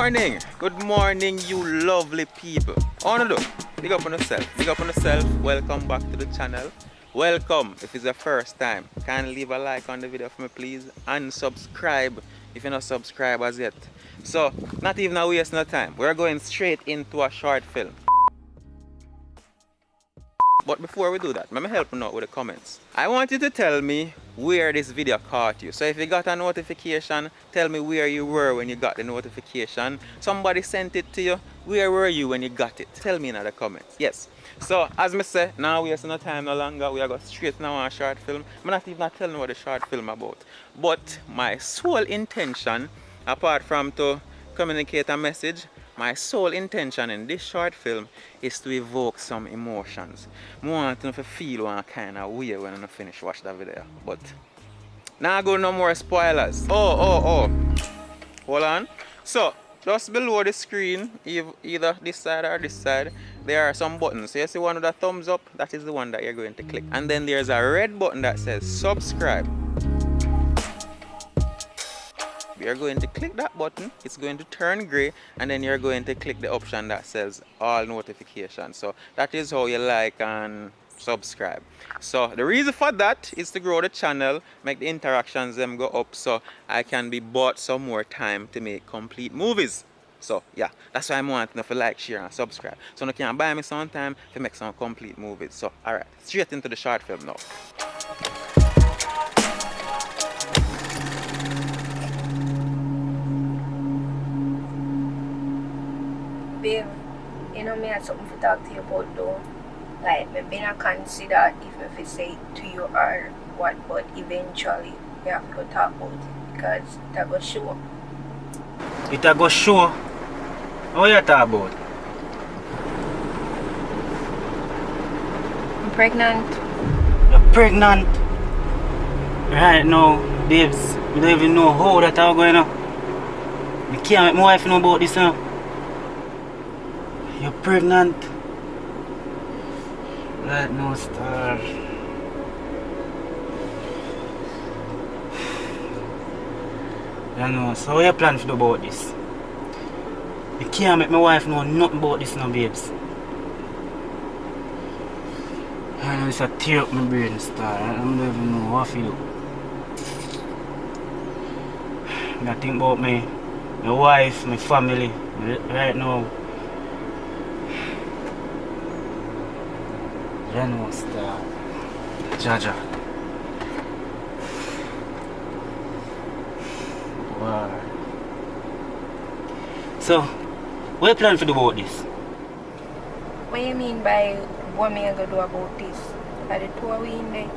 Good morning, you lovely people. I wanna do, big up on yourself, welcome back to the channel. Welcome if it's your first time. Can leave a like on the video for me please, and subscribe if you're not subscribed as yet. So, not even a waste no time, we're going straight into a short film. But before we do that, let me help you out with the comments. I want you to tell me where this video caught you. So if you got a notification, tell me where you were when you got the notification. Somebody sent it to you. Where were you when you got it? Tell me in the comments. Yes. So as I say, now we have no time no longer. We are going straight now on a short film. I'm not even telling what the short film about. But my sole intention, apart from to communicate a message, my sole intention in this short film is to evoke some emotions. I want to feel one kind of way when I finish watch the video. But now go no more spoilers. Oh. Hold on. So just below the screen, either this side or this side, there are some buttons. So you see one with a thumbs up, that is the one that you're going to click. And then there's a red button that says subscribe. You're going to click that button, it's going to turn gray, and then you're going to click the option that says all notifications. So that is how you like and subscribe. So the reason for that is to grow the channel, make the interactions them go up, so I can be bought some more time to make complete movies. So yeah, that's why I'm wanting to like, share and subscribe. So you can buy me some time to make some complete movies. So alright, straight into the short film now. Babe, you know me had something to talk to you about though. Like, me been a consider if I say it to you or what, but eventually we have to talk about it because it go show. It go show? What you talk about? I'm pregnant. You're pregnant? Right now, babes, we don't even know how that are going on. I can't make my wife know about this now. You're pregnant? Right now, star. I know, so what you plan to do about this? You can't make my wife know nothing about this now, babes. I know it's a tear up my brain, star. I don't even know what to do. I think about my wife, my family, right now. I know, star. Jaja. Wow. So, what you plan to do about this? What you mean by what me I gonna do about this? Are the two of we in there?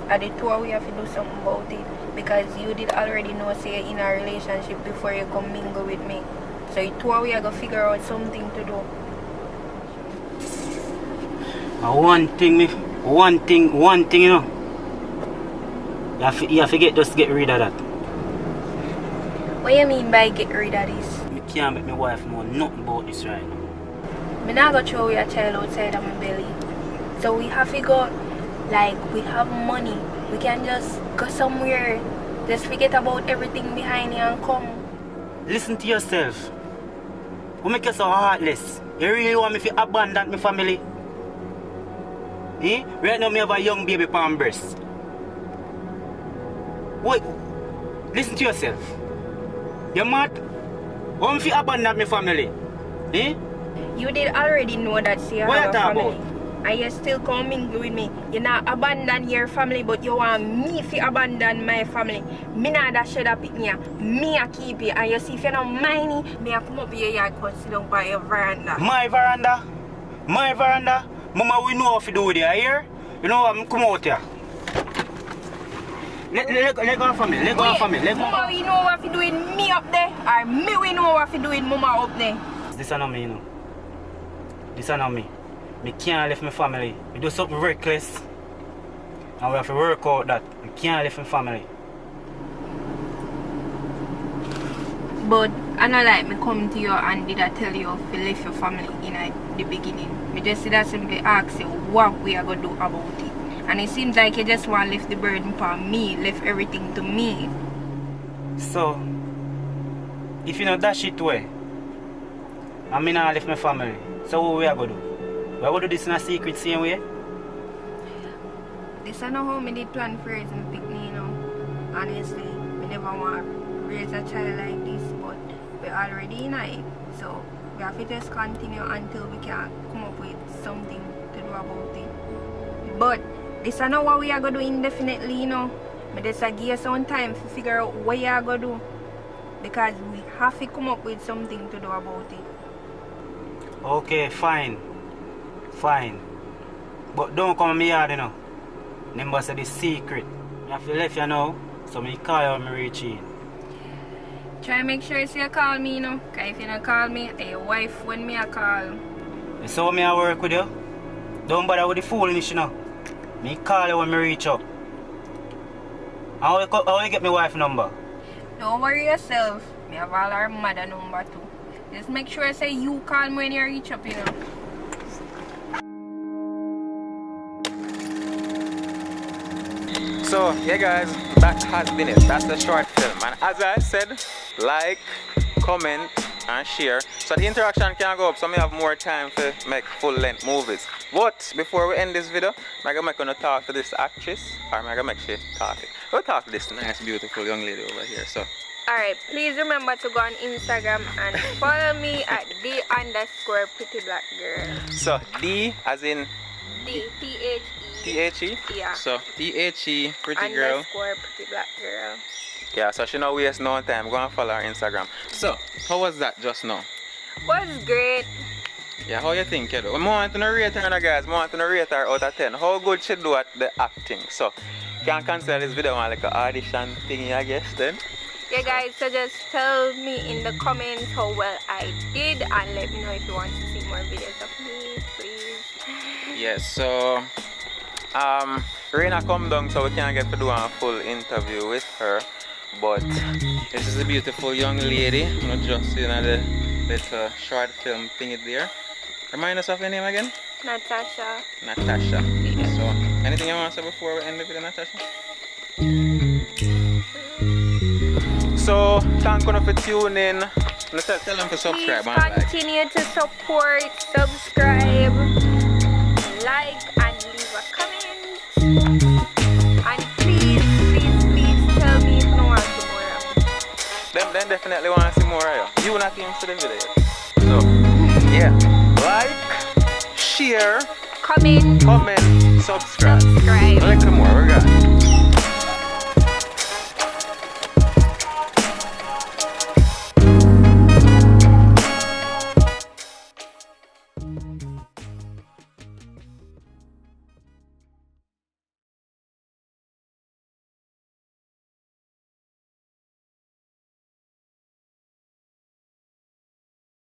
Are the two of we have to do something about it? Because you did already know say you're in a relationship before you come mingle with me. So you two of we are gonna figure out something to do. One thing, you know. You have to just get rid of that. What you mean by get rid of this? I can't make my wife know nothing about this right now. I'm not going to throw your child outside of my belly. So we have to go, like, we have money. We can just go somewhere, just forget about everything behind you and come. Listen to yourself. What make you so heartless? You really want me to abandon my family? Eh? Right now, I have a young baby on breast. Wait, listen to yourself. You're mad? Want me to abandon my family? Eh? You did already know that you have a family. And you're still coming with me. You not abandon your family, but you want me to abandon my family. Me not that should have pick me. Me a keep you. And you see if you don't mind me, I come up here and go sit down by your veranda. My veranda? My veranda? Mama, we know what to do with you here. You know what? Come out here. Let go for me. Let go for me. Mama, we know what to do with me up there. Or me, we know what to do with Mama up there. This is not me, you know. This is not me. I can't leave my family. We do something reckless. And we have to work out that. I can't leave my family. But I know like me come to you and did I tell you to leave your family in the beginning. Me just did I simply ask you what we are going to do about it. And it seems like you just want to lift the burden for me, lift everything to me. So, if you know that shit way, I mean I left my family. So what we are gonna do? We are gonna do this in a secret same way? This I know how me did plan for raising a picnic, you know. Honestly, we never want to raise a child like this, but we're already in it. So we have to just continue until we can come up with something to do about it. But this I know what we are gonna do indefinitely, you know. But just give you some time to figure out what you are gonna do. Because we have to come up with something to do about it. Okay, fine. Fine. But don't come to me yard, you know. Remember say this secret. I have to left you now, so me call you when me reach in. Try make sure you call me, you know. Because if you don't call me, your wife when me I call. You saw me I work with you? Don't bother with the foolishness, you know. Me call you when me reach up. How you get my wife number? Don't worry yourself. Me have all our mother number too. Just make sure say you call me when you reach up, you know. So yeah guys, that has been it. That's the short film, and as I said, like, comment and share so the interaction can go up, so we have more time to make full length movies. But before we end this video, I'm gonna talk to this actress, or I'm gonna make she talk it. We'll talk to this nice beautiful young lady over here. So Alright, please remember to go on Instagram and follow me at the_prettyblackgirl. so D as in T-H-E. T-H-E? Yeah. So T-H-E, pretty girl. _prettyblackgirl. Yeah, so she no waste no time. Go and follow her Instagram. So, how was that just now? Was great. Yeah, how you think, kiddo? I want to rate her, guys. I want to rate her out of 10. How good she do at the acting? So, can consider this video like an audition thingy, I guess, then. Yeah guys, so just tell me in the comments how well I did and let me know if you want to see more videos of me, please. Yes, so Reina come down so we can't get to do a full interview with her, but this is a beautiful young lady. Not just the little short film thingy there. Remind us of your name again? Natasha. Natasha. Yeah. So anything you want to say before we end the video, Natasha? So thank you for tuning. Tell them to subscribe. Please continue to support, subscribe, like and leave a comment. And please tell me if you want to see more of me. Them definitely want to see more of you. You not even see the video. So yeah, like, share, comment, subscribe.